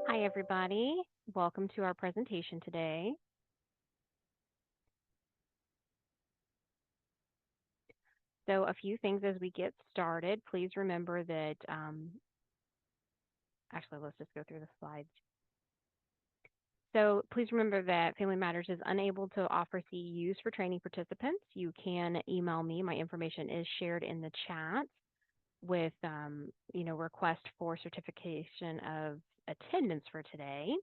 Hi, everybody. Welcome to our presentation today. So, a few things as we get started. Please remember that, actually, let's just go through the slides. So, please remember that Family Matters is unable to offer CEUs for training participants. You can email me. My information is shared in the chat with, request for certification of attendance for today.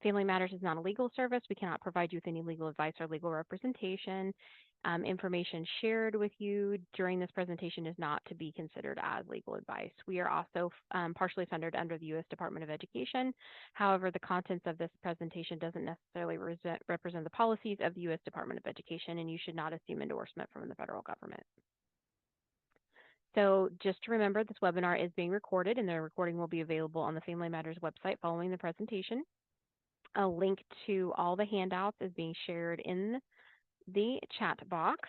Family Matters is not a legal service. We cannot provide you with any legal advice or legal representation. Information shared with you during this presentation is not to be considered as legal advice. We are also partially funded under the U.S. Department of Education. However, the contents of this presentation doesn't necessarily represent the policies of the U.S. Department of Education, and you should not assume endorsement from the federal government. So just to remember, this webinar is being recorded, and the recording will be available on the Family Matters website following the presentation. A link to all the handouts is being shared in the chat box,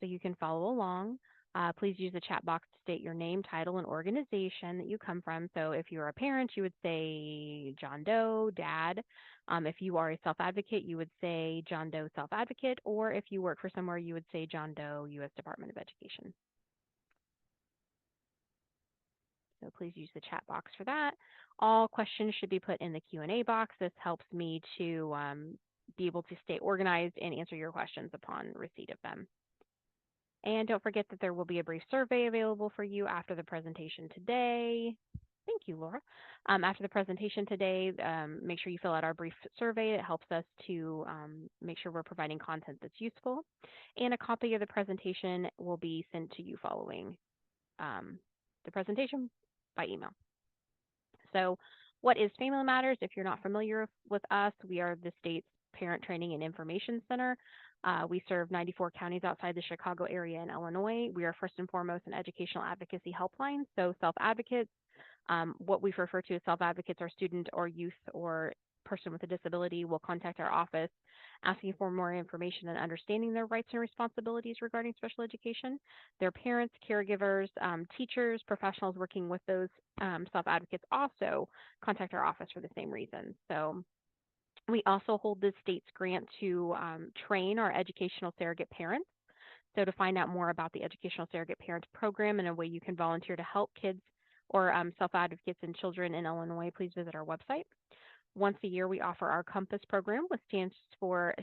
so you can follow along. Please use the chat box to state your name, title, and organization that you come from. So if you're a parent, you would say John Doe, Dad. If you are a self-advocate, you would say John Doe Self-Advocate, or if you work for somewhere, you would say John Doe, U.S. Department of Education. So please use the chat box for that. All questions should be put in the Q&A box. This helps me to be able to stay organized and answer your questions upon receipt of them. And don't forget that there will be a brief survey available for you after the presentation today. Thank you, Laura. After the presentation today, make sure you fill out our brief survey. It helps us to make sure we're providing content that's useful. And a copy of the presentation will be sent to you following the presentation by email. So what is Family Matters? If you're not familiar with us, we are the state's parent training and information center. We serve 94 counties outside the Chicago area in Illinois. We are first and foremost an educational advocacy helpline. So self-advocates, what we refer to as self-advocates are student or youth or person with a disability will contact our office asking for more information and understanding their rights and responsibilities regarding special education. Their parents, caregivers, teachers, professionals working with those self-advocates also contact our office for the same reason. So we also hold the state's grant to train our educational surrogate parents. So to find out more about the Educational Surrogate Parent Program and a way you can volunteer to help kids or self-advocates and children in Illinois, please visit our website. Once a year, we offer our Compass program, which stands for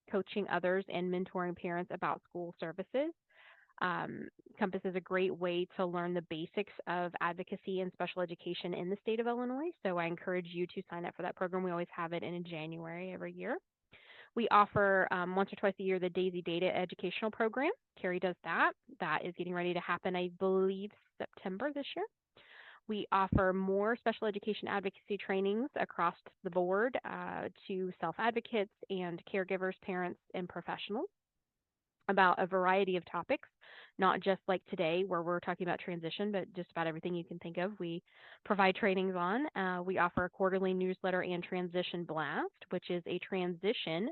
coaching others and mentoring parents about school services. Compass is a great way to learn the basics of advocacy and special education in the state of Illinois. So I encourage you to sign up for that program. We always have it in January every year. We offer once or twice a year the Daisy Data Educational Program. Carrie does that. That is getting ready to happen, I believe, September this year. We offer more special education advocacy trainings across the board to self-advocates and caregivers, parents, and professionals about a variety of topics, not just like today where we're talking about transition, but just about everything you can think of. We provide trainings on. We offer a quarterly newsletter and transition blast, which is a transition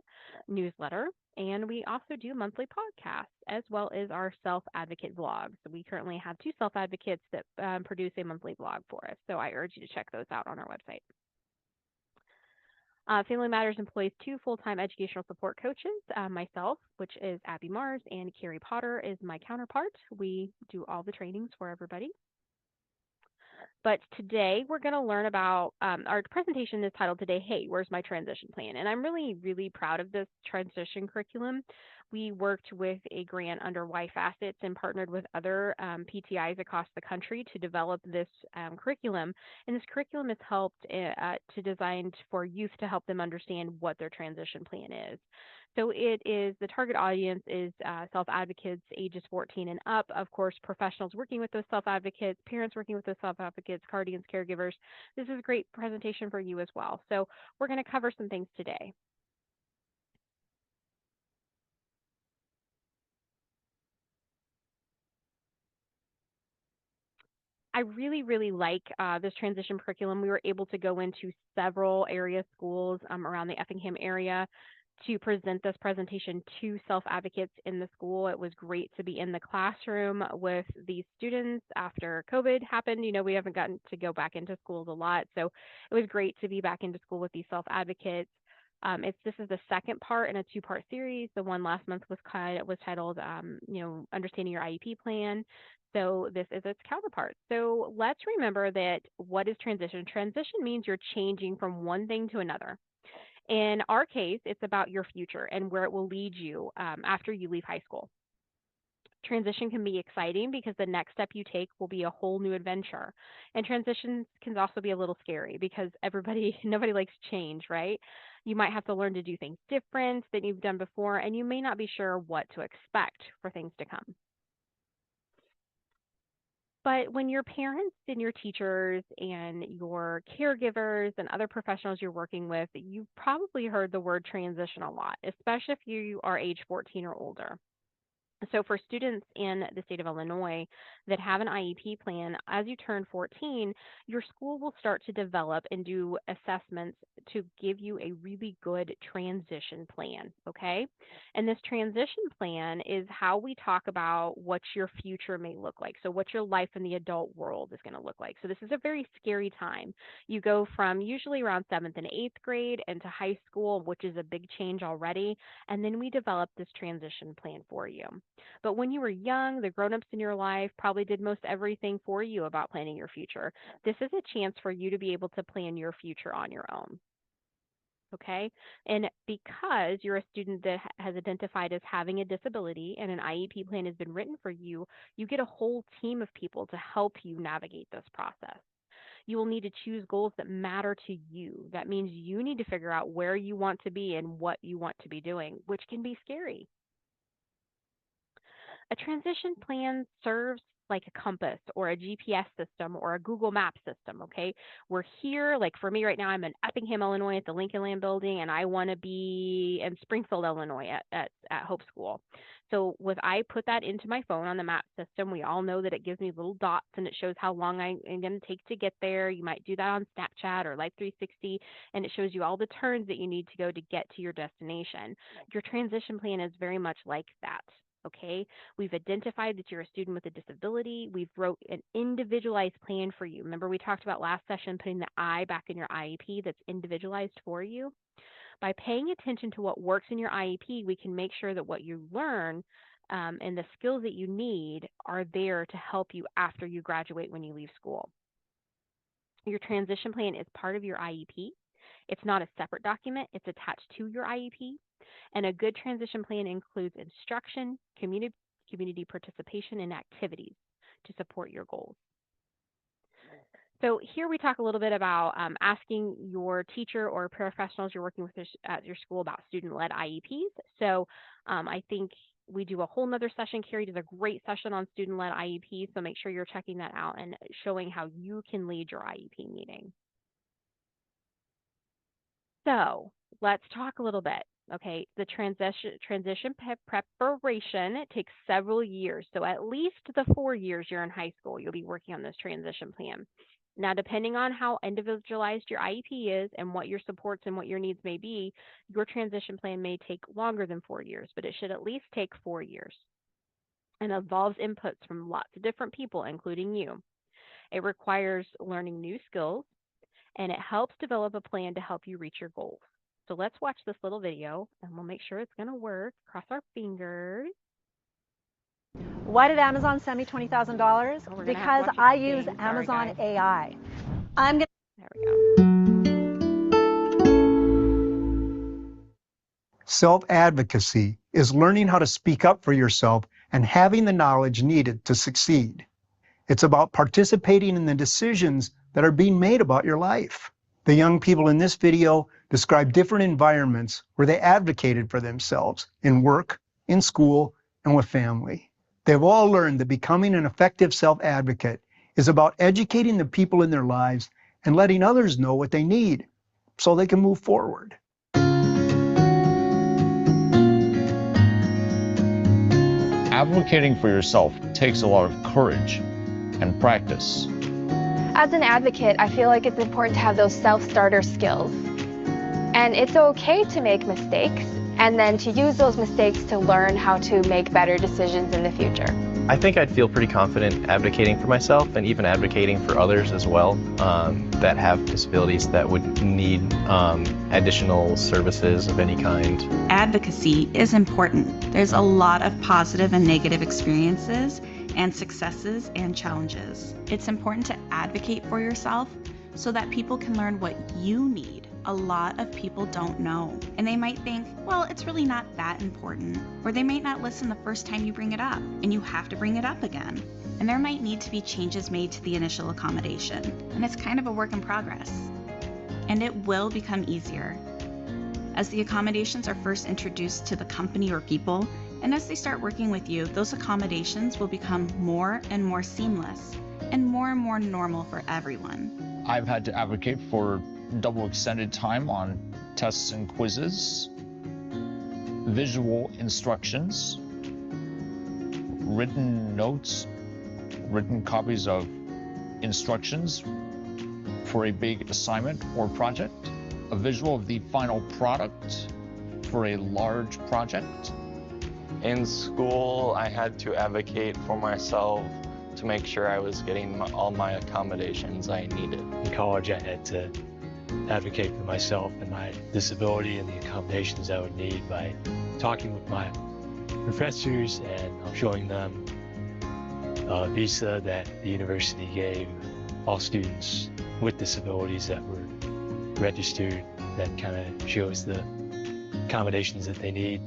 newsletter. And we also do monthly podcasts as well as our self-advocate vlogs. So we currently have 2 self-advocates that produce a monthly vlog for us. So I urge you to check those out on our website. Family Matters employs 2 full-time educational support coaches, myself, which is Abby Mars, and Carrie Potter is my counterpart. We do all the trainings for everybody. But today we're going to learn about, our presentation is titled today, Hey, Where's My Transition Plan? And I'm really, really proud of this transition curriculum. We worked with a grant under Y Facets and partnered with other PTIs across the country to develop this curriculum. And this curriculum is helped to designed for youth to help them understand what their transition plan is. So it is, the target audience is self-advocates ages 14 and up, of course, professionals working with those self-advocates, parents working with those self-advocates, guardians, caregivers. This is a great presentation for you as well. So we're going to cover some things today. I really, really like this transition curriculum. We were able to go into several area schools around the Effingham area to present this presentation to self-advocates in the school. It was great to be in the classroom with these students after COVID happened. We haven't gotten to go back into schools a lot, so it was great to be back into school with these self-advocates. This is the second part in a two-part series. The one last month was titled, Understanding Your IEP Plan. So this is its counterpart. So let's remember that what is transition? Transition means you're changing from one thing to another. In our case, it's about your future and where it will lead you after you leave high school. Transition can be exciting because the next step you take will be a whole new adventure. And transitions can also be a little scary because nobody likes change, right? You might have to learn to do things different than you've done before, and you may not be sure what to expect for things to come. But when your parents and your teachers and your caregivers and other professionals you're working with, you've probably heard the word transition a lot, especially if you are age 14 or older. So for students in the state of Illinois that have an IEP plan, as you turn 14, your school will start to develop and do assessments to give you a really good transition plan, okay? And this transition plan is how we talk about what your future may look like. So what your life in the adult world is going to look like. So this is a very scary time. You go from usually around 7th and 8th grade into high school, which is a big change already, and then we develop this transition plan for you. But when you were young, the grown-ups in your life probably did most everything for you about planning your future. This is a chance for you to be able to plan your future on your own. Okay? And because you're a student that has identified as having a disability and an IEP plan has been written for you, you get a whole team of people to help you navigate this process. You will need to choose goals that matter to you. That means you need to figure out where you want to be and what you want to be doing, which can be scary. A transition plan serves like a compass or a GPS system or a Google Map system, okay? We're here, like for me right now, I'm in Effingham, Illinois at the Lincoln Land Building, and I want to be in Springfield, Illinois at Hope School. So I put that into my phone on the map system, we all know that it gives me little dots and it shows how long I'm going to take to get there. You might do that on Snapchat or Life 360, and it shows you all the turns that you need to go to get to your destination. Your transition plan is very much like that. Okay, we've identified that you're a student with a disability. We've wrote an individualized plan for you. Remember we talked about last session putting the I back in your IEP that's individualized for you? By paying attention to what works in your IEP, we can make sure that what you learn and the skills that you need are there to help you after you graduate when you leave school. Your transition plan is part of your IEP. It's not a separate document. It's attached to your IEP. And a good transition plan includes instruction, community participation, and activities to support your goals. So here we talk a little bit about asking your teacher or professionals you're working with at your school about student-led IEPs. So I think we do a whole nother session. Carrie does a great session on student-led IEPs, so make sure you're checking that out and showing how you can lead your IEP meeting. So let's talk a little bit. Okay, the transition preparation, it takes several years. So at least the 4 years you're in high school, you'll be working on this transition plan. Now, depending on how individualized your IEP is and what your supports and what your needs may be, your transition plan may take longer than 4 years, but it should at least take 4 years. And involves inputs from lots of different people, including you. It requires learning new skills, and it helps develop a plan to help you reach your goals. So let's watch this little video and we'll make sure it's going to work. Cross our fingers. Why did Amazon send me $20,000? Because I use Amazon AI. There we go. Self-advocacy is learning how to speak up for yourself and having the knowledge needed to succeed. It's about participating in the decisions that are being made about your life. The young people in this video describe different environments where they advocated for themselves in work, in school, and with family. They've all learned that becoming an effective self-advocate is about educating the people in their lives and letting others know what they need so they can move forward. Advocating for yourself takes a lot of courage and practice. As an advocate, I feel like it's important to have those self-starter skills. And it's okay to make mistakes. and then to use those mistakes to learn how to make better decisions in the future. I think I'd feel pretty confident advocating for myself and even advocating for others as well that have disabilities that would need additional services of any kind. Advocacy is important. There's a lot of positive and negative experiences and successes and challenges. It's important to advocate for yourself so that people can learn what you need. A lot of people don't know, and they might think, well, it's really not that important, or they might not listen the first time you bring it up, and you have to bring it up again. And there might need to be changes made to the initial accommodation, and it's kind of a work in progress. And it will become easier. As the accommodations are first introduced to the company or people, and as they start working with you, those accommodations will become more and more seamless, and more normal for everyone. I've had to advocate for double extended time on tests and quizzes, visual instructions, written notes, written copies of instructions for a big assignment or project, a visual of the final product for a large project. In school, I had to advocate for myself to make sure I was getting all my accommodations I needed. In college, I had to advocate for myself and my disability and the accommodations I would need by talking with my professors and showing them a visa that the university gave all students with disabilities that were registered. That kind of shows the accommodations that they need.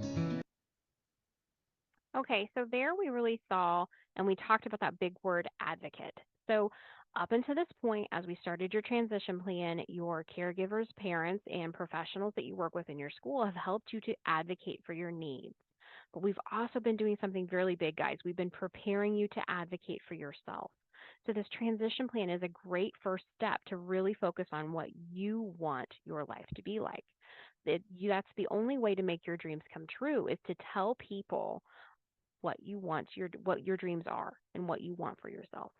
Okay, so there we really saw and we talked about that big word advocate. So up until this point, as we started your transition plan, your caregivers, parents, and professionals that you work with in your school have helped you to advocate for your needs. But we've also been doing something really big, guys. We've been preparing you to advocate for yourself. So this transition plan is a great first step to really focus on what you want your life to be like. That's the only way to make your dreams come true is to tell people what you want, what your dreams are, and what you want for yourself.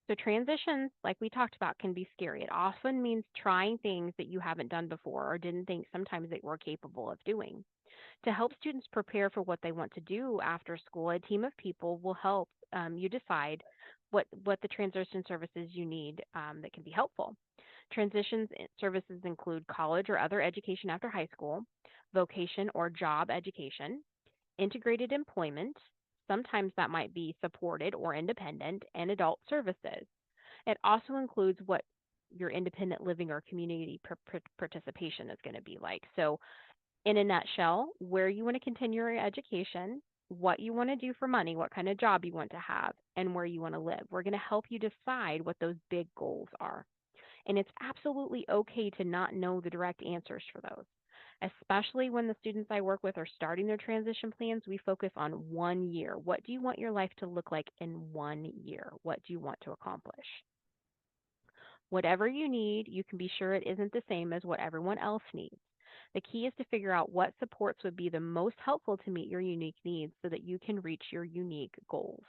So transitions, like we talked about, can be scary. It often means trying things that you haven't done before or didn't think sometimes that you were capable of doing. To help students prepare for what they want to do after school, a team of people will help you decide what the transition services you need that can be helpful. Transitions services include college or other education after high school, vocation or job education, integrated employment. Sometimes that might be supported or independent, and adult services. It also includes what your independent living or community participation is going to be like. So, in a nutshell, where you want to continue your education, what you want to do for money, what kind of job you want to have, and where you want to live. We're going to help you decide what those big goals are. And it's absolutely okay to not know the direct answers for those. Especially when the students I work with are starting their transition plans, we focus on 1 year. What do you want your life to look like in 1 year? What do you want to accomplish? Whatever you need, you can be sure it isn't the same as what everyone else needs. The key is to figure out what supports would be the most helpful to meet your unique needs so that you can reach your unique goals.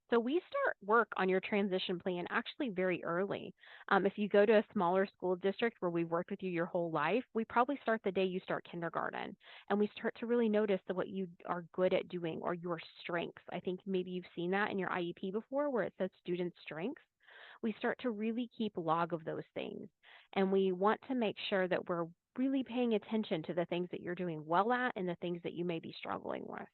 So we start work on your transition plan actually very early. If you go to a smaller school district where we've worked with you your whole life, we probably start the day you start kindergarten, and we start to really notice that what you are good at doing or your strengths. I think maybe you've seen that in your IEP before where it says student strengths. We start to really keep log of those things, and we want to make sure that we're really paying attention to the things that you're doing well at and the things that you may be struggling with.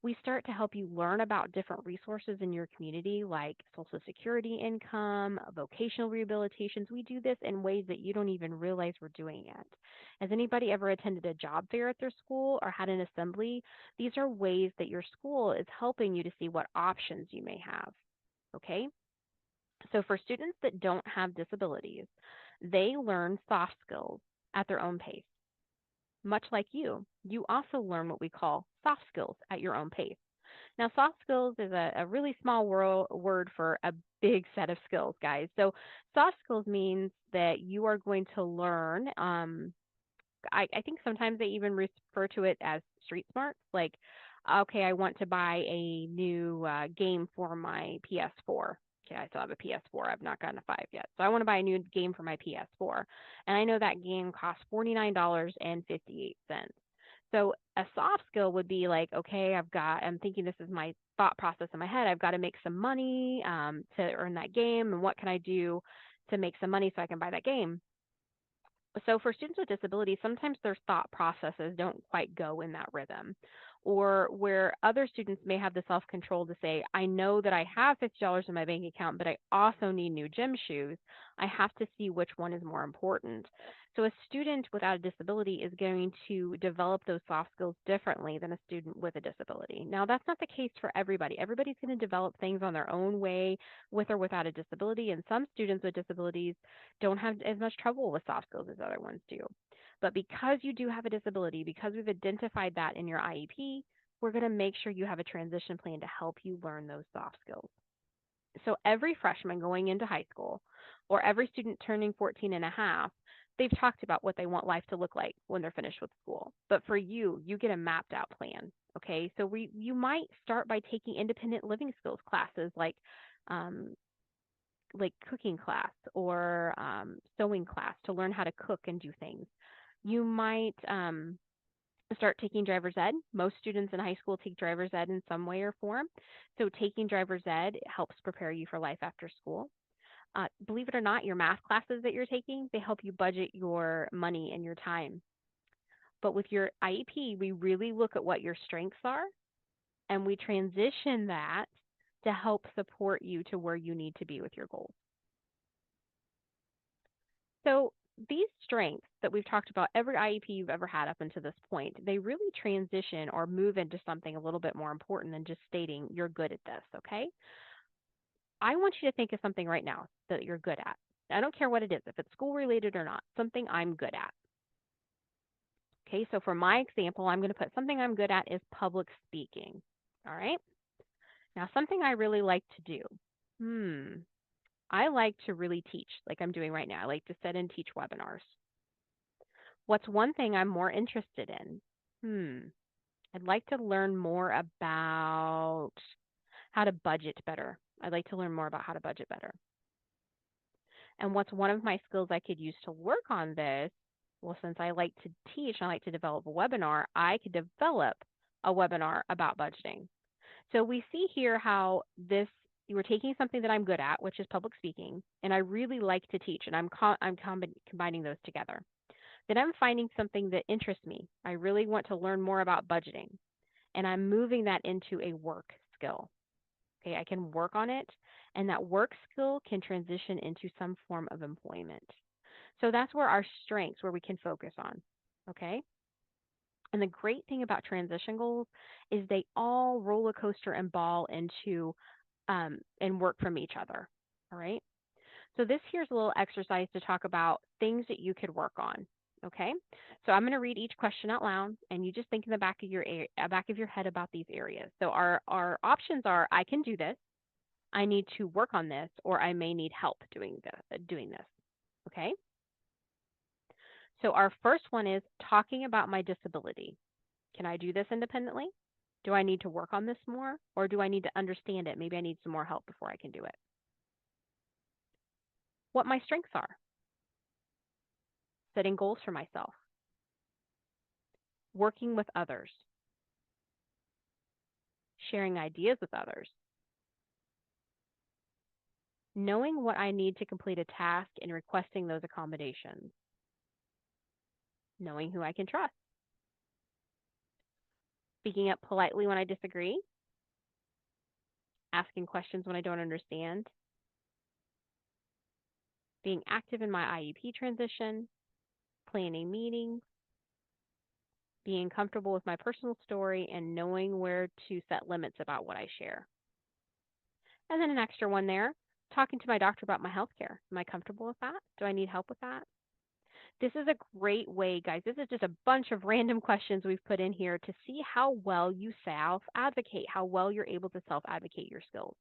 We start to help you learn about different resources in your community like Social Security income, vocational rehabilitations. We do this in ways that you don't even realize we're doing it. Has anybody ever attended a job fair at their school or had an assembly? These are ways that your school is helping you to see what options you may have. Okay? So for students that don't have disabilities, they learn soft skills at their own pace. Much like you also learn what we call soft skills at your own pace. Now, soft skills is a really small word for a big set of skills, guys. So soft skills means that you are going to learn. I think sometimes they even refer to it as street smarts. Like, okay, I want to buy a new game for my PS4. okay, I still have a PS4. I've not gotten a 5 yet. So I want to buy a new game for my PS4. And I know that game costs $49.58. So a soft skill would be like, okay, I'm thinking, this is my thought process in my head. I've got to make some money to earn that game. And what can I do to make some money so I can buy that game? So for students with disabilities, sometimes their thought processes don't quite go in that rhythm. Or where other students may have the self-control to say, I know that I have $50 in my bank account, but I also need new gym shoes. I have to see which one is more important. So a student without a disability is going to develop those soft skills differently than a student with a disability. Now, that's not the case for everybody. Everybody's going to develop things on their own way, with or without a disability. And some students with disabilities don't have as much trouble with soft skills as other ones do. But because you do have a disability, because we've identified that in your IEP, we're going to make sure you have a transition plan to help you learn those soft skills. So every freshman going into high school, or every student turning 14 and a half, they've talked about what they want life to look like when they're finished with school. But for you, you get a mapped out plan. Okay, so you might start by taking independent living skills classes like cooking class or sewing class to learn how to cook and do things. You might start taking driver's ed. Most students in high school take driver's ed in some way or form. So taking driver's ed helps prepare you for life after school. Believe it or not, your math classes that you're taking, they help you budget your money and your time. But with your IEP, we really look at what your strengths are, and we transition that to help support you to where you need to be with your goals. So these strengths that we've talked about, every IEP you've ever had up until this point, they really transition or move into something a little bit more important than just stating you're good at this, okay? I want you to think of something right now that you're good at. I don't care what it is, if it's school related or not, something I'm good at. Okay, so for my example, I'm going to put something I'm good at is public speaking. All right. Now, something I really like to do. I like to really teach like I'm doing right now. I like to sit and teach webinars. What's one thing I'm more interested in? I'd like to learn more about how to budget better. I'd like to learn more about how to budget better. And what's one of my skills I could use to work on this? Well, since I like to teach, I like to develop a webinar, I could develop a webinar about budgeting. So we see here how we're taking something that I'm good at, which is public speaking, and I really like to teach, and I'm combining those together. Then I'm finding something that interests me. I really want to learn more about budgeting, and I'm moving that into a work skill. Okay, I can work on it, and that work skill can transition into some form of employment. So that's where our strengths, where we can focus on, okay? And the great thing about transition goals is they all roller coaster and ball into and work from each other, all right? So this here's a little exercise to talk about things that you could work on, okay? So I'm going to read each question out loud, and you just think in the back of your head about these areas. So our options are, I can do this, I need to work on this, or I may need help doing this, okay? So our first one is talking about my disability. Can I do this independently? Do I need to work on this more, or do I need to understand it? Maybe I need some more help before I can do it. What my strengths are. Setting goals for myself. Working with others. Sharing ideas with others. Knowing what I need to complete a task and requesting those accommodations. Knowing who I can trust. Speaking up politely when I disagree. Asking questions when I don't understand. Being active in my IEP transition. Planning meetings. Being comfortable with my personal story, and knowing where to set limits about what I share. And then an extra one there, talking to my doctor about my health care. Am I comfortable with that? Do I need help with that? This is a great way, guys. This is just a bunch of random questions we've put in here to see how well you self-advocate, how well you're able to self-advocate your skills.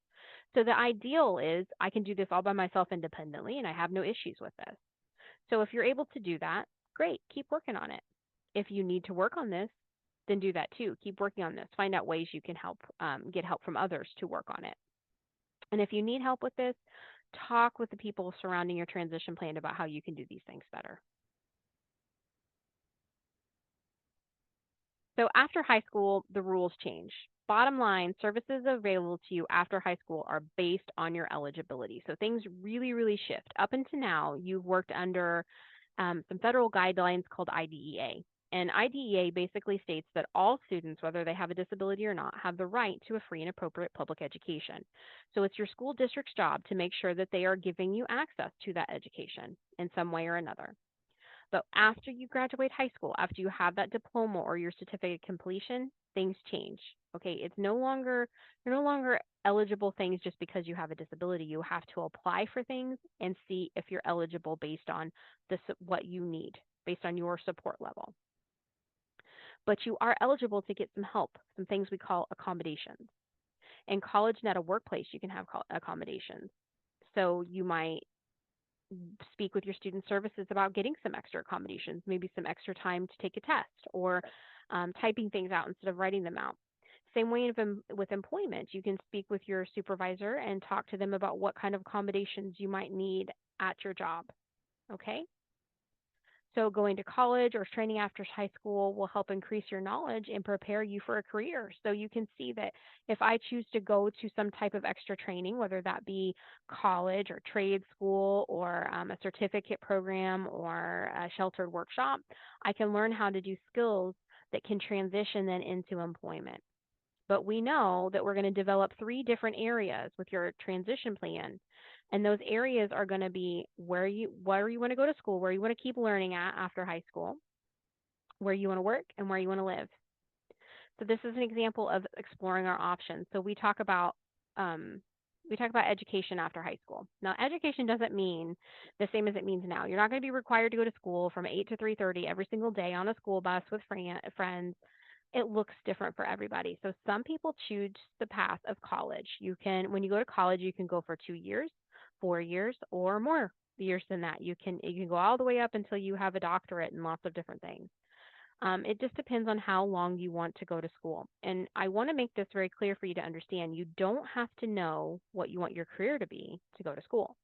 So the ideal is I can do this all by myself independently, and I have no issues with this. So if you're able to do that, great, keep working on it. If you need to work on this, then do that too. Keep working on this. Find out ways you can help, get help from others to work on it. And if you need help with this, talk with the people surrounding your transition plan about how you can do these things better. So after high school, the rules change. Bottom line, services available to you after high school are based on your eligibility. So things really, really shift. Up until now, you've worked under some federal guidelines called IDEA. And IDEA basically states that all students, whether they have a disability or not, have the right to a free and appropriate public education. So it's your school district's job to make sure that they are giving you access to that education in some way or another. But after you graduate high school, after you have that diploma or your certificate of completion, things change. Okay, you're no longer eligible things just because you have a disability. You have to apply for things and see if you're eligible based on what you need, based on your support level. But you are eligible to get some help, some things we call accommodations. In college and at a workplace, you can have accommodations. So you might speak with your student services about getting some extra accommodations, maybe some extra time to take a test or typing things out instead of writing them out. Same way with employment, you can speak with your supervisor and talk to them about what kind of accommodations you might need at your job. Okay? So going to college or training after high school will help increase your knowledge and prepare you for a career. So you can see that if I choose to go to some type of extra training, whether that be college or trade school or a certificate program or a sheltered workshop, I can learn how to do skills that can transition then into employment. But we know that we're going to develop 3 different areas with your transition plan. And those areas are going to be where you want to go to school, where you want to keep learning at after high school, where you want to work, and where you want to live. So this is an example of exploring our options. So we talk about education after high school. Now, education doesn't mean the same as it means now. You're not going to be required to go to school from 8 to 3:30 every single day on a school bus with friends. It looks different for everybody. So some people choose the path of college. When you go to college, you can go for 2 years, 4 years, or more years than that. You can go all the way up until you have a doctorate and lots of different things. It just depends on how long you want to go to school. And I want to make this very clear for you to understand. You don't have to know what you want your career to be to go to school.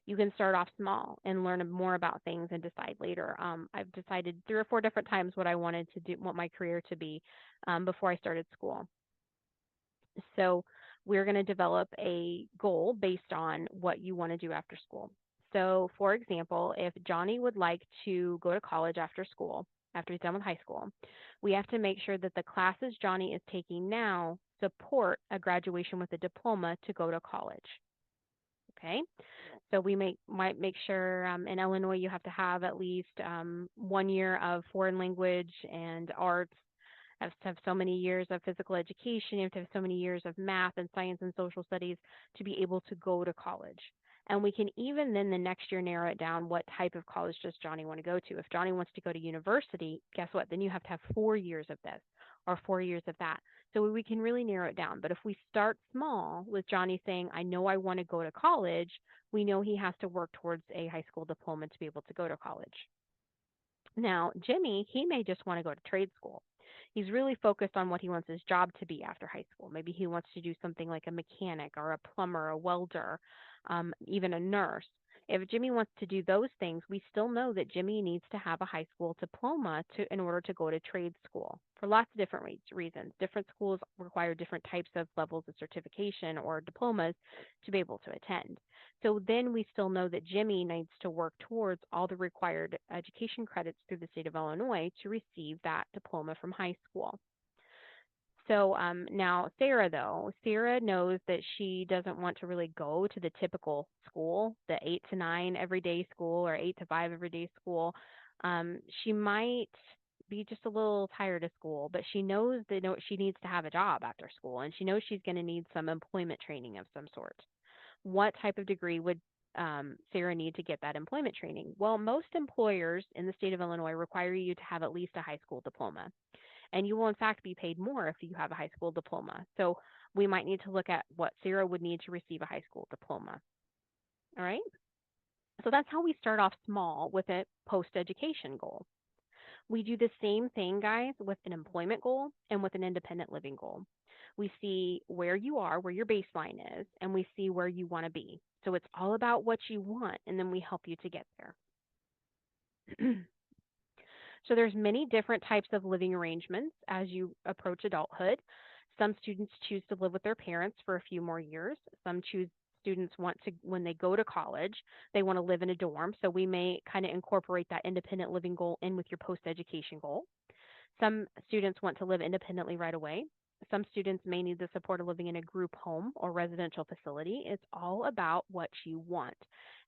You can start off small and learn more about things and decide later. I've decided 3 or 4 different times what I wanted to do, what my career to be before I started school. So we're going to develop a goal based on what you want to do after school. So for example, if Johnny would like to go to college after school, after he's done with high school, we have to make sure that the classes Johnny is taking now support a graduation with a diploma to go to college. Okay, so we might make sure in Illinois you have to have at least 1 year of foreign language and arts, have to have so many years of physical education, you have to have so many years of math and science and social studies to be able to go to college. And we can even then the next year narrow it down, what type of college does Johnny want to go to? If Johnny wants to go to university, guess what? Then you have to have 4 years of this or 4 years of that. So we can really narrow it down. But if we start small with Johnny saying, I know I want to go to college, we know he has to work towards a high school diploma to be able to go to college. Now, Jimmy, he may just want to go to trade school. He's really focused on what he wants his job to be after high school. Maybe he wants to do something like a mechanic or a plumber, a welder, even a nurse. If Jimmy wants to do those things, we still know that Jimmy needs to have a high school diploma in order to go to trade school for lots of different reasons. Different schools require different types of levels of certification or diplomas to be able to attend. So then we still know that Jimmy needs to work towards all the required education credits through the state of Illinois to receive that diploma from high school. So now Sarah, though, Sarah knows that she doesn't want to really go to the typical school, the 8 to 9 everyday school or 8 to 5 everyday school. She might be just a little tired of school, but she knows that she needs to have a job after school, and she knows she's going to need some employment training of some sort. What type of degree would Sarah need to get that employment training? Well, most employers in the state of Illinois require you to have at least a high school diploma. And you will, in fact, be paid more if you have a high school diploma. So we might need to look at what Sarah would need to receive a high school diploma. All right? So that's how we start off small with a post-education goal. We do the same thing, guys, with an employment goal and with an independent living goal. We see where you are, where your baseline is, and we see where you want to be. So it's all about what you want, and then we help you to get there. So there's many different types of living arrangements as you approach adulthood. Some students choose to live with their parents for a few more years. Some students want to, when they go to college, they want to live in a dorm. So we may kind of incorporate that independent living goal in with your post-education goal. Some students want to live independently right away. Some students may need the support of living in a group home or residential facility. It's all about what you want.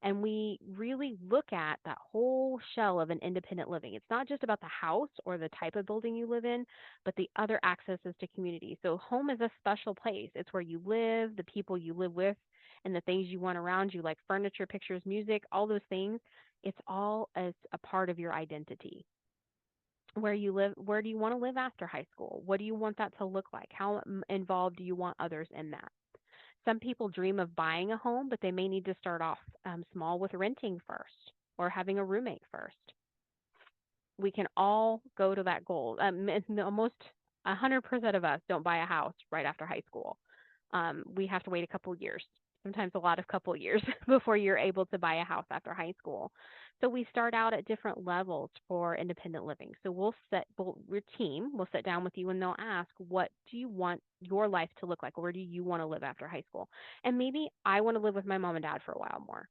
And we really look at that whole shell of an independent living. It's not just about the house or the type of building you live in, but the other accesses to community. So home is a special place. It's where you live, the people you live with, and the things you want around you, like furniture, pictures, music, all those things. It's all as a part of your identity. Where you live, where do you want to live after high school? What do you want that to look like? How involved do you want others in that? Some people dream of buying a home, but they may need to start off small with renting first or having a roommate first. We can all go to that goal. Almost 100% of us don't buy a house right after high school. We have to wait a couple years, sometimes a lot of couple years before you're able to buy a house after high school. So we start out at different levels for independent living. So your team will sit down with you and they'll ask, what do you want your life to look like? Where do you want to live after high school? And maybe I want to live with my mom and dad for a while more,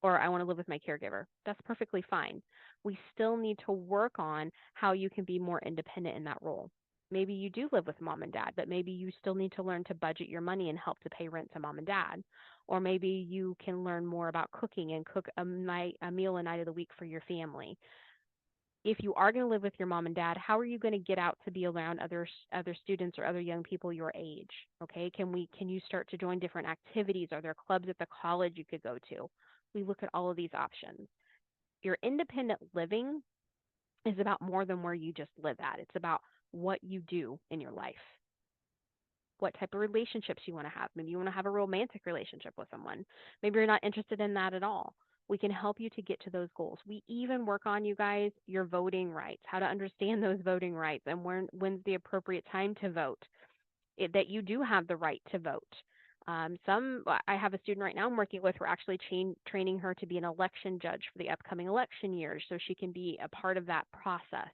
or I want to live with my caregiver. That's perfectly fine. We still need to work on how you can be more independent in that role. Maybe you do live with mom and dad, but maybe you still need to learn to budget your money and help to pay rent to mom and dad. Or maybe you can learn more about cooking and cook a meal a night of the week for your family. If you are going to live with your mom and dad, how are you going to get out to be around other students or other young people your age? Okay, can you start to join different activities? Are there clubs at the college you could go to? We look at all of these options. Your independent living is about more than where you just live at. It's about what you do in your life, what type of relationships you want to have. Maybe you want to have a romantic relationship with someone. Maybe you're not interested in that at all. We can help you to get to those goals. We even work on, you guys, your voting rights, how to understand those voting rights and when's the appropriate time to vote, that you do have the right to vote. I have a student right now I'm working with. We're actually training her to be an election judge for the upcoming election years so she can be a part of that process.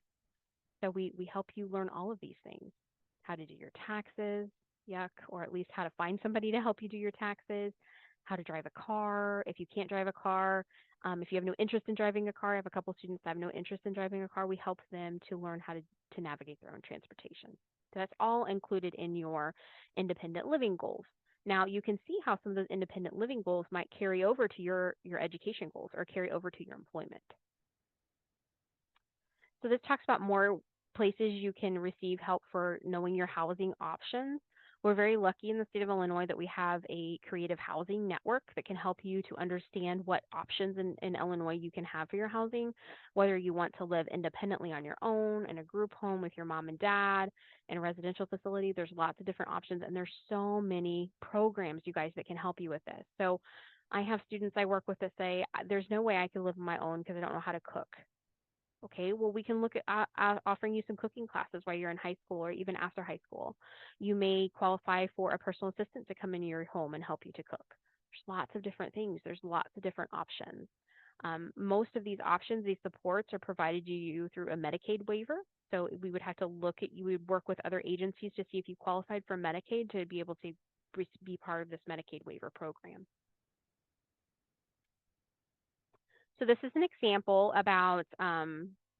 So we help you learn all of these things, how to do your taxes, yuck, or at least how to find somebody to help you do your taxes, how to drive a car if you can't drive a car. If you have no interest in driving a car, I have a couple of students that have no interest in driving a car. We help them to learn how to navigate their own transportation. So that's all included in your independent living goals. Now you can see how some of those independent living goals might carry over to your education goals or carry over to your employment. So this talks about more places you can receive help for knowing your housing options. We're very lucky in the state of Illinois that we have a creative housing network that can help you to understand what options in Illinois you can have for your housing, whether you want to live independently on your own, in a group home with your mom and dad, in a residential facility. There's lots of different options, and there's so many programs, you guys, that can help you with this. So I have students I work with that say, there's no way I can live on my own because I don't know how to cook. Okay, well, we can look at offering you some cooking classes while you're in high school or even after high school. You may qualify for a personal assistant to come into your home and help you to cook. There's lots of different things. There's lots of different options. Most of these options, these supports are provided to you through a Medicaid waiver. So we would have to we would work with other agencies to see if you qualified for Medicaid to be able to be part of this Medicaid waiver program. So this is an example about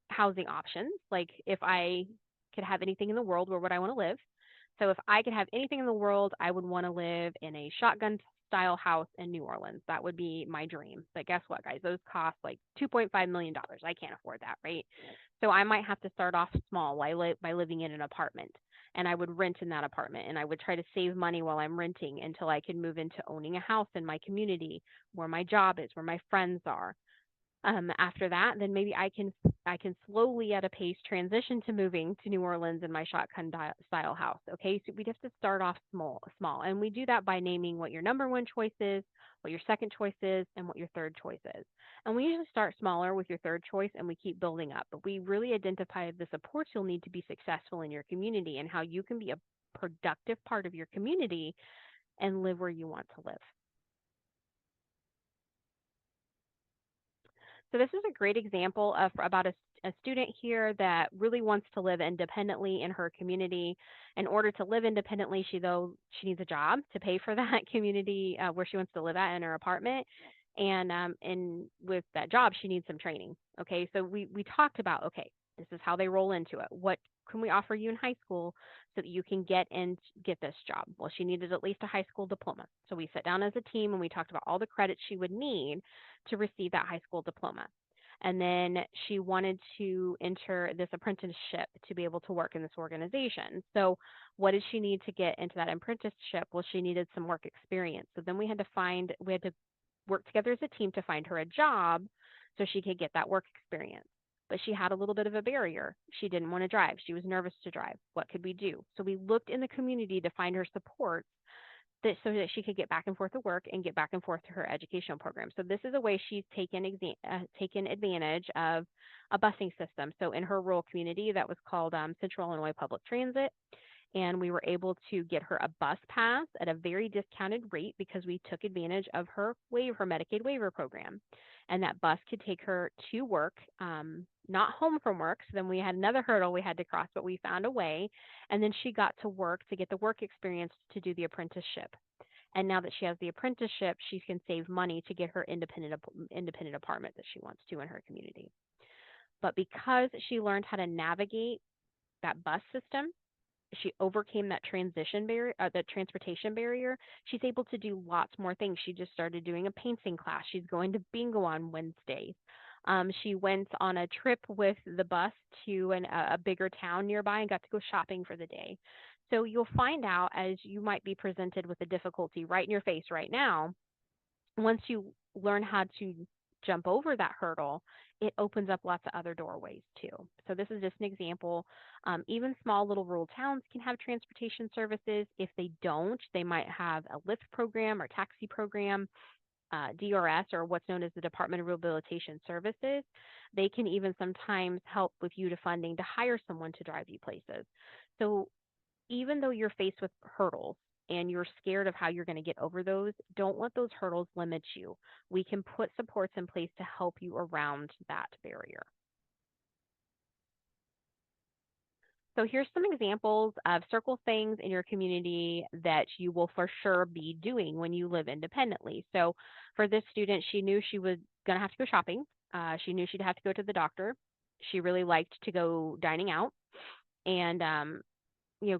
housing options. Like if I could have anything in the world, where would I want to live? So if I could have anything in the world, I would want to live in a shotgun style house in New Orleans. That would be my dream. But guess what, guys? Those cost like $2.5 million. I can't afford that, right? So I might have to start off small by living in an apartment. And I would rent in that apartment. And I would try to save money while I'm renting until I could move into owning a house in my community where my job is, where my friends are. After that, then maybe I can slowly at a pace transition to moving to New Orleans in my shotgun style house. Okay, so we'd have to start off small, and we do that by naming what your number one choice is, what your second choice is, and what your third choice is. And we usually start smaller with your third choice, and we keep building up. But we really identify the supports you'll need to be successful in your community and how you can be a productive part of your community and live where you want to live. So this is a great example of about a student here that really wants to live independently in her community. In order to live independently, she needs a job to pay for that community where she wants to live at in her apartment. And with that job, she needs some training. Okay, so we talked about, okay, this is how they roll into it. What can we offer you in high school so that you can get this job? Well, she needed at least a high school diploma. So we sat down as a team and we talked about all the credits she would need to receive that high school diploma. And then she wanted to enter this apprenticeship to be able to work in this organization. So what did she need to get into that apprenticeship? Well, she needed some work experience. So then we had to work together as a team to find her a job so she could get that work experience. But she had a little bit of a barrier. She didn't want to drive. She was nervous to drive. What could we do? So we looked in the community to find her support so that she could get back and forth to work and get back and forth to her educational program. So this is a way she's taken advantage of a busing system. So in her rural community, that was called Central Illinois Public Transit. And we were able to get her a bus pass at a very discounted rate because we took advantage of her Medicaid waiver program. And that bus could take her to work, not home from work. So then we had another hurdle we had to cross, but we found a way. And then she got to work to get the work experience to do the apprenticeship. And now that she has the apprenticeship, she can save money to get her independent apartment that she wants to in her community. But because she learned how to navigate that bus system, she overcame that transition barrier, that transportation barrier. She's able to do lots more things. She just started doing a painting class. She's going to bingo on Wednesdays. She went on a trip with the bus to a bigger town nearby and got to go shopping for the day. So you'll find out as you might be presented with a difficulty right in your face right now, once you learn how to jump over that hurdle, it opens up lots of other doorways too. So this is just an example. Even small little rural towns can have transportation services. If they don't, they might have a Lyft program or taxi program, DRS, or what's known as the Department of Rehabilitation Services. They can even sometimes help with you to funding to hire someone to drive you places. So even though you're faced with hurdles and you're scared of how you're going to get over those, don't let those hurdles limit you. We can put supports in place to help you around that barrier. So here's some examples of circle things in your community that you will for sure be doing when you live independently. So for this student, she knew she was going to have to go shopping. She knew she'd have to go to the doctor. She really liked to go dining out and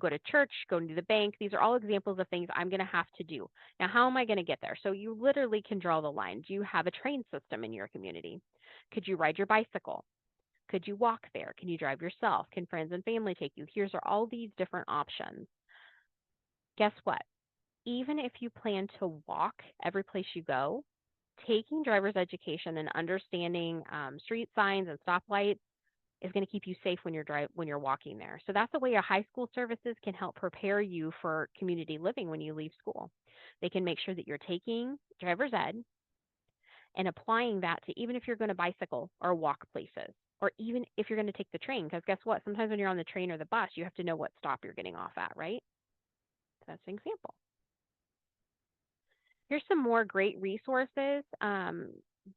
go to church, go to the bank. These are all examples of things I'm going to have to do. Now, how am I going to get there? So you literally can draw the line. Do you have a train system in your community? Could you ride your bicycle? Could you walk there? Can you drive yourself? Can friends and family take you? Here's all these different options. Guess what? Even if you plan to walk every place you go, taking driver's education and understanding street signs and stoplights is going to keep you safe when you're walking there. So that's the way our high school services can help prepare you for community living when you leave school. They can make sure that you're taking driver's ed and applying that to even if you're going to bicycle or walk places, or even if you're going to take the train, because guess what? Sometimes when you're on the train or the bus, you have to know what stop you're getting off at, right? So that's an example. Here's some more great resources.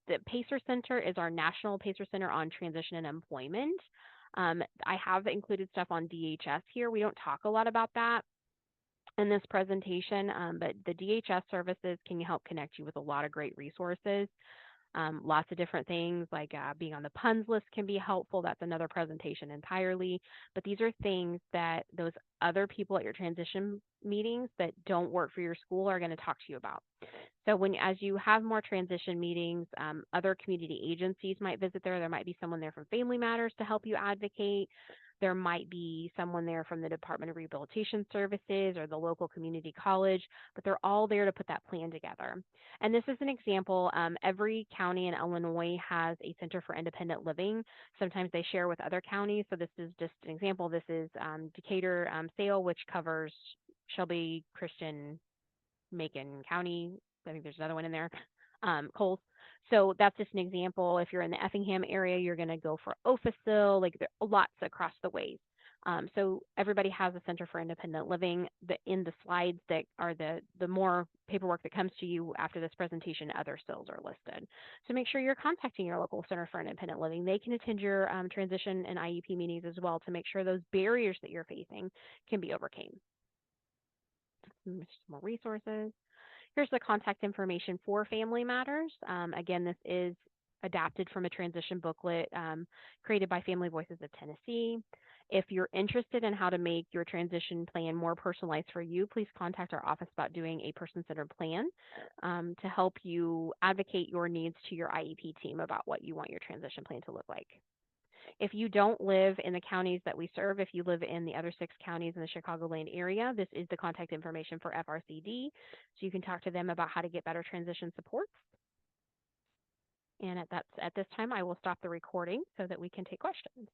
The PACER Center is our National PACER Center on Transition and Employment. I have included stuff on DHS here. We don't talk a lot about that in this presentation, but the DHS services can help connect you with a lot of great resources. Lots of different things like being on the PUNS list can be helpful. That's another presentation entirely. But these are things that those other people at your transition meetings that don't work for your school are going to talk to you about. So as you have more transition meetings, other community agencies might visit there. There might be someone there from Family Matters to help you advocate. There might be someone there from the Department of Rehabilitation Services or the local community college, but they're all there to put that plan together. And this is an example. Every county in Illinois has a Center for Independent Living. Sometimes they share with other counties. So this is just an example. This is Decatur, Sale, which covers Shelby, Christian, Macon County. I think there's another one in there, Coles. So that's just an example. If you're in the Effingham area, you're going to go for Ophicil, like there are lots across the ways. So everybody has a Center for Independent Living. In the slides that are the more paperwork that comes to you after this presentation, other CILs are listed. So make sure you're contacting your local Center for Independent Living. They can attend your transition and IEP meetings as well to make sure those barriers that you're facing can be overcome. Some more resources. Here's the contact information for Family Matters. Again, this is adapted from a transition booklet created by Family Voices of Tennessee. If you're interested in how to make your transition plan more personalized for you, please contact our office about doing a person-centered plan to help you advocate your needs to your IEP team about what you want your transition plan to look like. If you don't live in the counties that we serve, if you live in the other 6 counties in the Chicagoland area, this is the contact information for FRCD. So you can talk to them about how to get better transition supports. And at this time, I will stop the recording so that we can take questions.